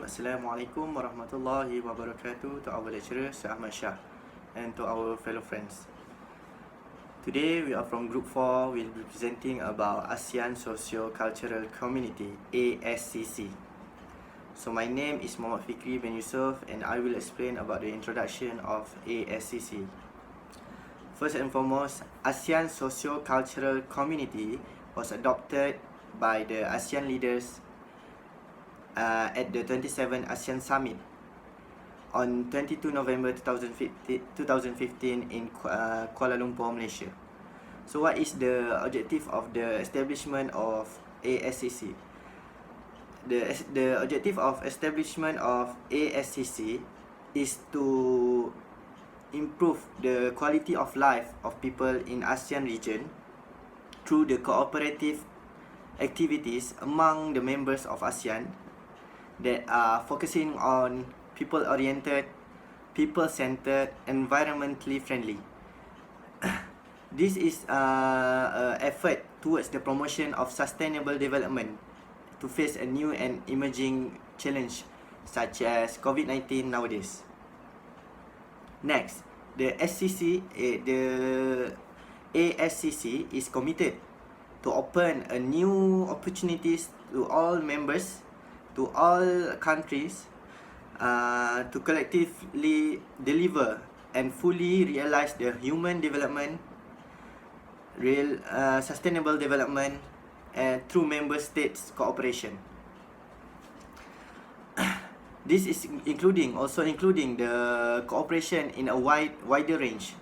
Assalamualaikum warahmatullahi wabarakatuh to our lecturer, Sir Ahmad Shah, and to our fellow friends. Today we are from Group 4, we'll be presenting about ASEAN Socio-Cultural Community, ASCC. So my name is Muhammad Fikri bin Yusof, and I will explain about the introduction of ASCC. First and foremost, ASEAN Socio-Cultural Community was adopted by the ASEAN leaders at the 27th ASEAN Summit on 22 November 2015 in Kuala Lumpur, Malaysia. So what is the objective of the establishment of ASCC? The objective of establishment of ASCC is to improve the quality of life of people in ASEAN region through the cooperative activities among the members of ASEAN that are focusing on people-oriented, people-centered, environmentally friendly. This is an effort towards the promotion of sustainable development to face a new and emerging challenge such as COVID-19 nowadays. Next, the ASCC is committed to open a new opportunities to all members, to all countries, to collectively deliver and fully realize the human development, sustainable development, and through member states cooperation. This is including the cooperation in a wider range,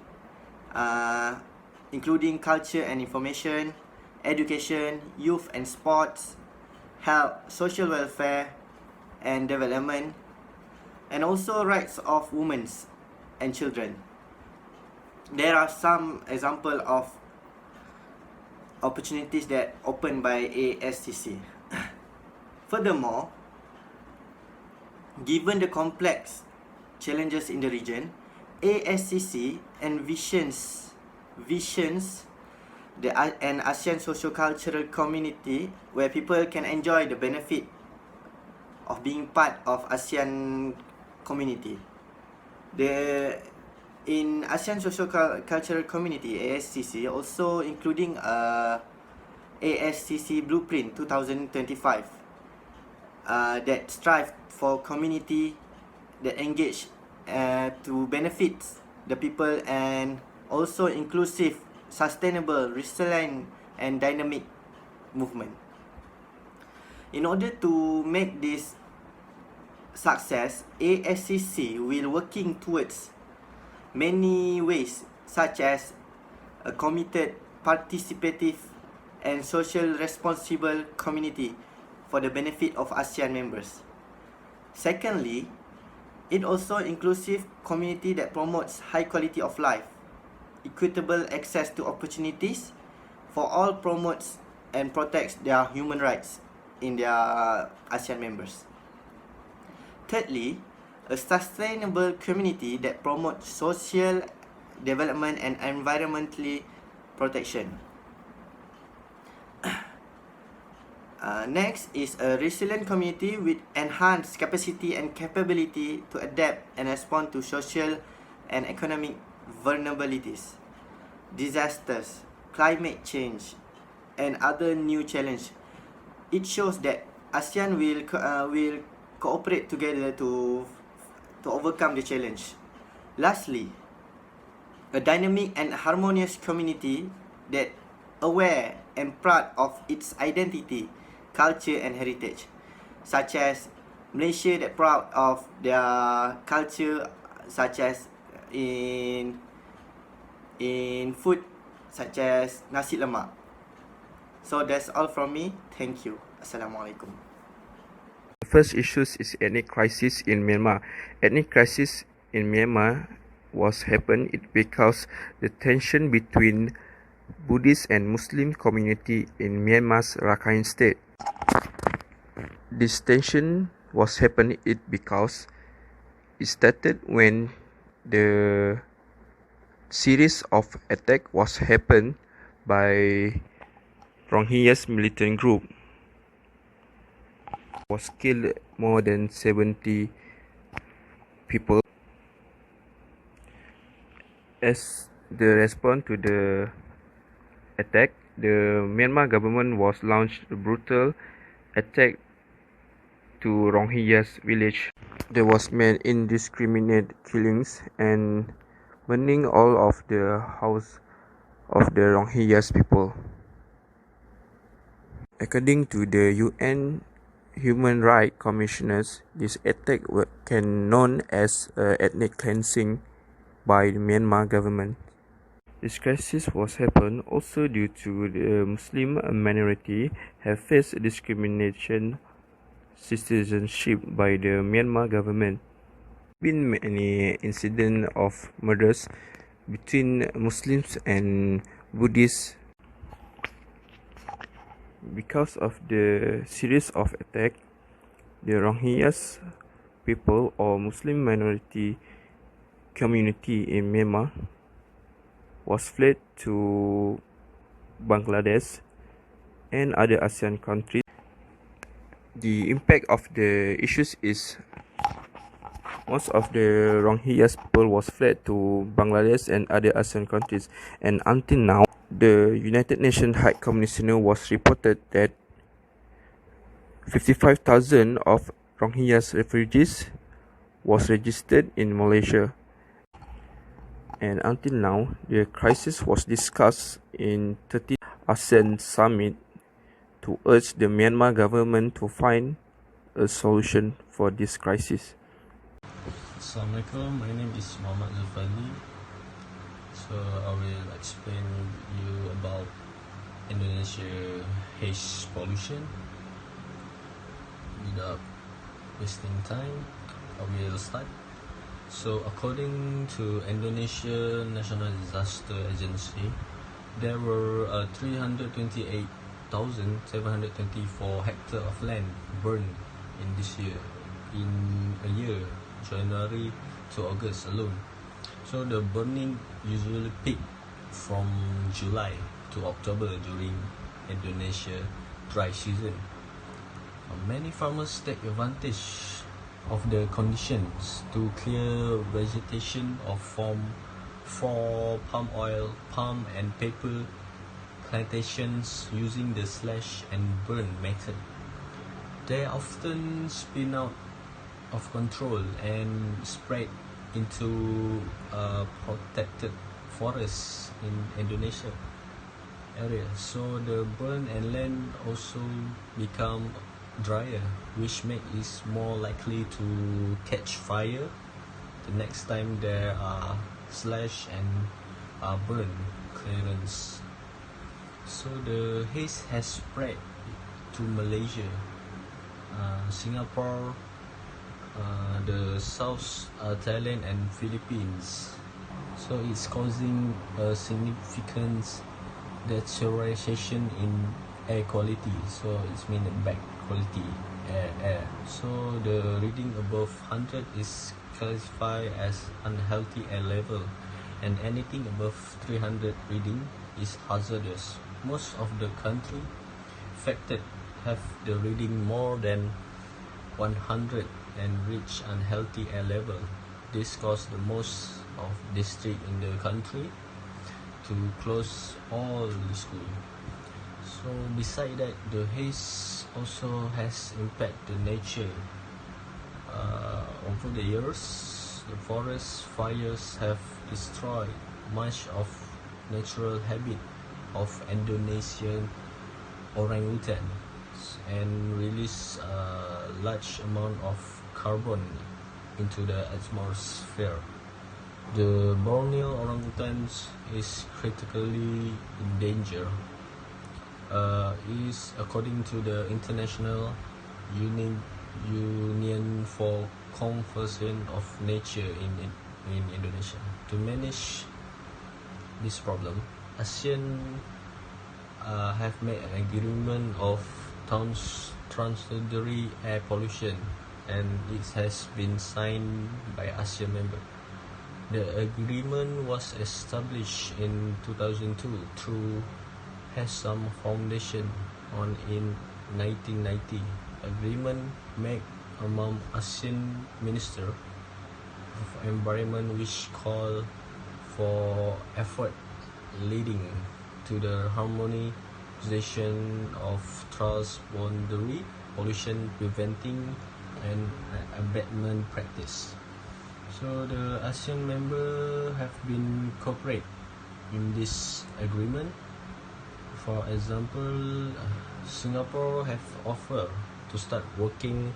including culture and information, education, youth and sports, health, social welfare and development, and also rights of women and children. There are some examples of opportunities that opened by ASCC. Furthermore, given the complex challenges in the region, ASCC envisions an ASEAN socio-cultural community where people can enjoy the benefit of being part of ASEAN community. In ASEAN socio-cultural community, ASCC also including ASCC Blueprint 2025 that strive for community that engage to benefit the people and also inclusive, sustainable, resilient and dynamic movement. In order to make this success, ASCC will working towards many ways such as a committed, participative and social responsible community for the benefit of ASEAN members. Secondly, it also inclusive community that promotes high quality of life, equitable access to opportunities for all, promotes and protects their human rights in their ASEAN members. Thirdly, a sustainable community that promotes social development and environmentally protection. Next is a resilient community with enhanced capacity and capability to adapt and respond to social and economic vulnerabilities, disasters, climate change, and other new challenges. It shows that ASEAN will cooperate together to overcome the challenge. Lastly, a dynamic and harmonious community that aware and proud of its identity, culture and heritage, such as Malaysia that proud of their culture, such as in food such as nasi lemak. So that's all from me. Thank you. Assalamualaikum. The first issue is ethnic crisis in Myanmar. Ethnic crisis in Myanmar was happened because the tension between Buddhist and Muslim community in Myanmar's Rakhine state. This tension was happened because it started when the series of attack was happened by Rohingya's militant group. was killed more than 70 people. As the response to the attack, the Myanmar government was launched a brutal attack to Rohingyas village. There was made indiscriminate killings and burning all of the house of the Rohingyas people. According to the UN Human Rights Commissioners, this attack can known as ethnic cleansing by the Myanmar government. This crisis was happened also due to the Muslim minority have faced discrimination citizenship by the Myanmar government. Been many incidents of murders between Muslims and Buddhists. Because of the series of attacks, the Rohingyas people or Muslim minority community in Myanmar was fled to Bangladesh and other ASEAN countries. The impact of the issues is most of the Rohingyas people was fled to Bangladesh and other ASEAN countries, and until now the United Nations High Commissioner was reported that 55,000 of Rohingyas refugees was registered in Malaysia. And until now, the crisis was discussed in 30th ASEAN Summit to urge the Myanmar government to find a solution for this crisis. Assalamualaikum, my name is Muhammad Zulfali. So I will explain you about Indonesia haze pollution. Without wasting time, I will start. So according to Indonesia National Disaster Agency, there were 328,724 hectares of land burned in this year, in a year, January to August alone. So the burning usually peak from July to October during Indonesia dry season. Many farmers take advantage of the conditions to clear vegetation for palm oil, palm and paper plantations using the slash and burn method. They often spin out of control and spread into protected forests in Indonesia area. So the burn and land also become drier, which make it more likely to catch fire the next time there are slash and burn clearance. So the haze has spread to Malaysia, Singapore, the South Thailand and Philippines. So it's causing a significant deterioration in air quality. So it's mean bad quality air. So the reading above 100 is classified as unhealthy air level, and anything above 300 reading is hazardous. Most of the country affected have the reading more than 100 and reach unhealthy air level. This caused the most of districts in the country to close all the school. So beside that, the haze also has impacted nature. Over the years, the forest fires have destroyed much of natural habitat of Indonesian orangutans and release a large amount of carbon into the atmosphere. The Borneo orangutans is critically in danger. Is according to the International Union for Conservation of Nature in Indonesia. To manage this problem, ASEAN have made an agreement of transitory air pollution, and it has been signed by ASEAN member. The agreement was established in 2002 through has some foundation on in 1990. agreement made among ASEAN Minister of Environment which call for effort leading to the harmonization of transboundary pollution preventing and abatement practice. So the ASEAN member have been cooperate in this agreement. For example, Singapore have offered to start working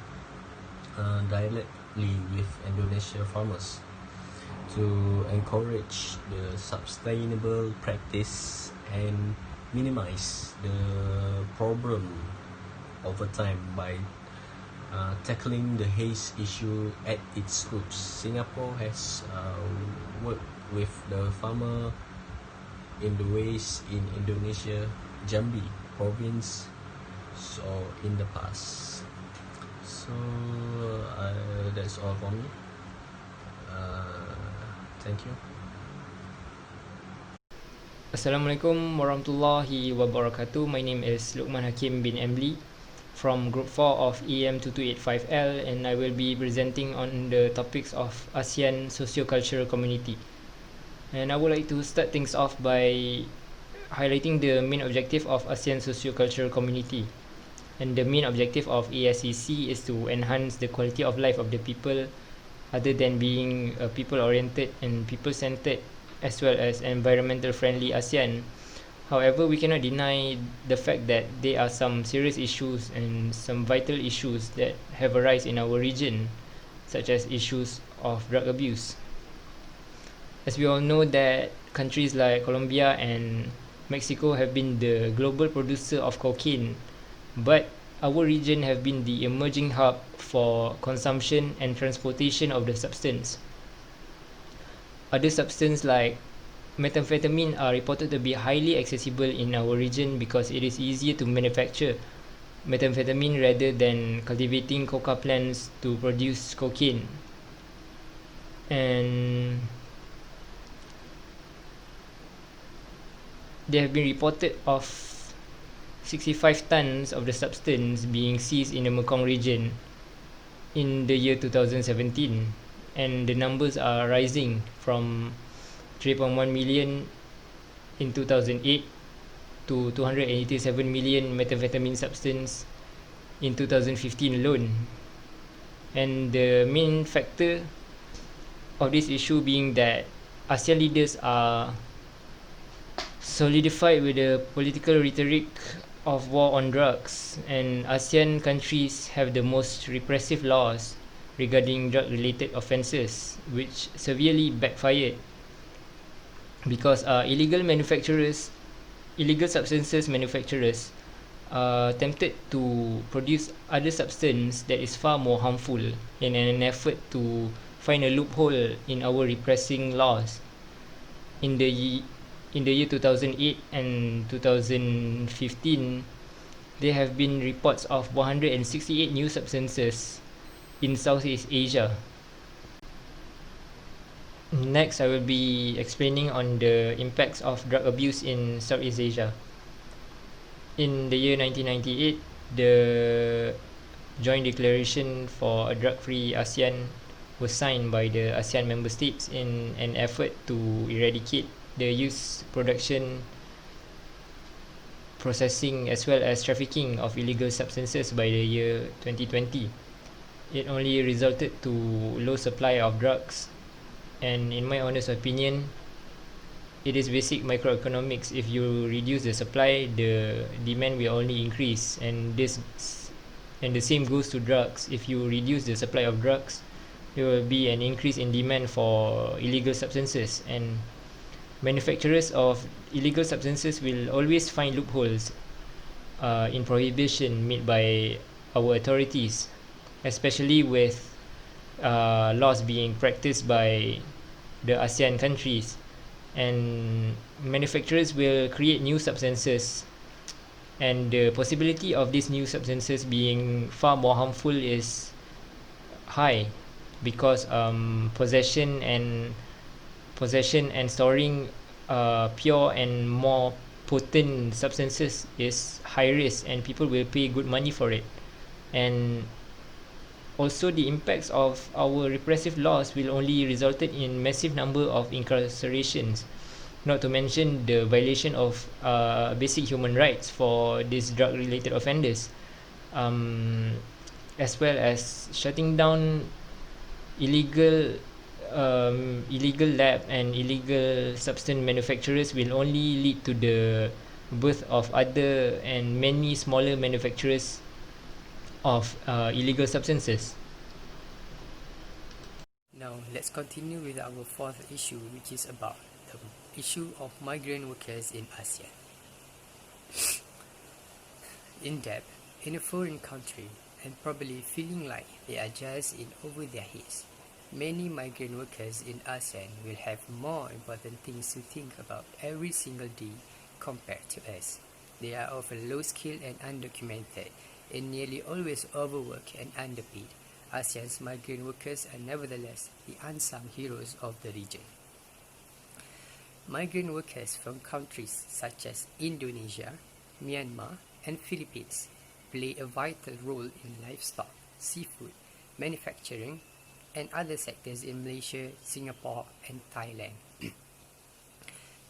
directly with Indonesia farmers to encourage the sustainable practice and minimize the problem over time by tackling the haze issue at its roots. Singapore has worked with the farmer in the ways in Indonesia, Jambi province, so in the past. So that's all for me. Thank you. Assalamualaikum warahmatullahi wabarakatuh. My name is Luqman Hakim bin Emli from Group 4 of EM 2285L, and I will be presenting on the topics of ASEAN Socio-Cultural Community. And I would like to start things off by highlighting the main objective of ASEAN Socio-Cultural Community. And the main objective of ASCC is to enhance the quality of life of the people, other than being a people-oriented and people-centered as well as environmental-friendly ASEAN. However, we cannot deny the fact that there are some serious issues and some vital issues that have arisen in our region, such as issues of drug abuse. As we all know that countries like Colombia and Mexico have been the global producer of cocaine, but our region have been the emerging hub for consumption and transportation of the substance. Other substances like methamphetamine are reported to be highly accessible in our region because it is easier to manufacture methamphetamine rather than cultivating coca plants to produce cocaine. And there have been reported of 65 tons of the substance being seized in the Mekong region in the year 2017, and the numbers are rising from 3.1 million in 2008 to 287 million methamphetamine substance in 2015 alone. And the main factor of this issue being that ASEAN leaders are solidified with the political rhetoric of war on drugs, and ASEAN countries have the most repressive laws regarding drug-related offences, which severely backfired because illegal substances manufacturers are tempted to produce other substance that is far more harmful in an effort to find a loophole in our repressing laws. In the year 2008 and 2015, there have been reports of 168 new substances in Southeast Asia. Next, I will be explaining on the impacts of drug abuse in Southeast Asia. In the year 1998, the Joint Declaration for a Drug-Free ASEAN was signed by the ASEAN member states in an effort to eradicate the use, production, processing as well as trafficking of illegal substances by the year 2020. It only resulted to low supply of drugs, and in my honest opinion, it is basic microeconomics. If you reduce the supply, the demand will only increase, and the same goes to drugs. If you reduce the supply of drugs, there will be an increase in demand for illegal substances, and manufacturers of illegal substances will always find loopholes in prohibition made by our authorities, especially with laws being practiced by the ASEAN countries. And manufacturers will create new substances, and the possibility of these new substances being far more harmful is high because possession and storing pure and more potent substances is high risk, and people will pay good money for it. And also the impacts of our repressive laws will only resulted in massive number of incarcerations, not to mention the violation of basic human rights for these drug related offenders, um, as well as shutting down illegal illegal lab and illegal substance manufacturers will only lead to the birth of other and many smaller manufacturers of illegal substances. Now, let's continue with our fourth issue, which is about the issue of migrant workers in ASEAN. In depth, in a foreign country, and probably feeling like they are just in over their heads, many migrant workers in ASEAN will have more important things to think about every single day compared to us. They are often low skilled and undocumented, and nearly always overworked and underpaid. ASEAN's migrant workers are nevertheless the unsung heroes of the region. Migrant workers from countries such as Indonesia, Myanmar, and Philippines play a vital role in livestock, seafood, manufacturing, and other sectors in Malaysia, Singapore, and Thailand.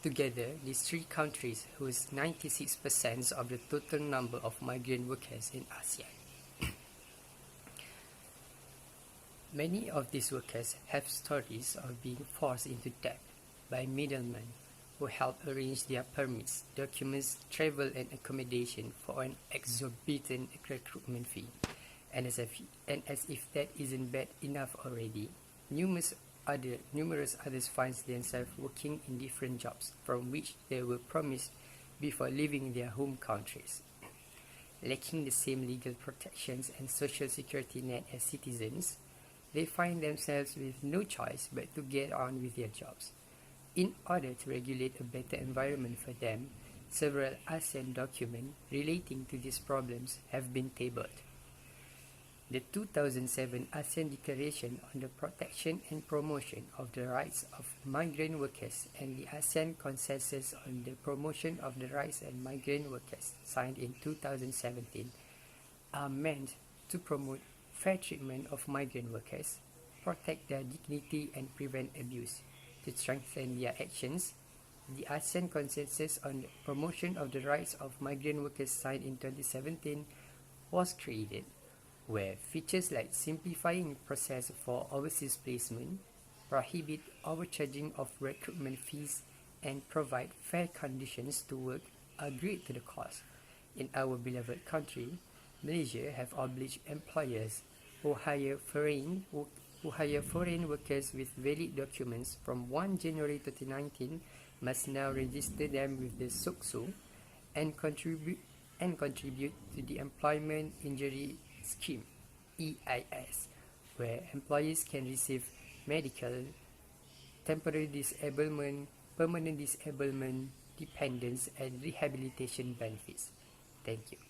Together, these three countries host 96% of the total number of migrant workers in ASEAN. Many of these workers have stories of being forced into debt by middlemen who help arrange their permits, documents, travel and accommodation for an exorbitant recruitment fee. And as if that isn't bad enough already, numerous others find themselves working in different jobs from which they were promised before leaving their home countries. Lacking the same legal protections and social security net as citizens, they find themselves with no choice but to get on with their jobs. In order to regulate a better environment for them, several ASEAN documents relating to these problems have been tabled. The 2007 ASEAN Declaration on the Protection and Promotion of the Rights of Migrant Workers and the ASEAN Consensus on the Promotion of the Rights of Migrant Workers, signed in 2017, are meant to promote fair treatment of migrant workers, protect their dignity and prevent abuse. To strengthen their actions, the ASEAN Consensus on the Promotion of the Rights of Migrant Workers, signed in 2017, was created, where features like simplifying process for overseas placement, prohibit overcharging of recruitment fees, and provide fair conditions to work are great to the cause. In our beloved country, Malaysia have obliged employers who hire foreign workers with valid documents from 1 January 2019 must now register them with the SOCSO and contribute to the Employment Injury Scheme (EIS), where employees can receive medical, temporary disablement, permanent disablement, dependence, and rehabilitation benefits. Thank you.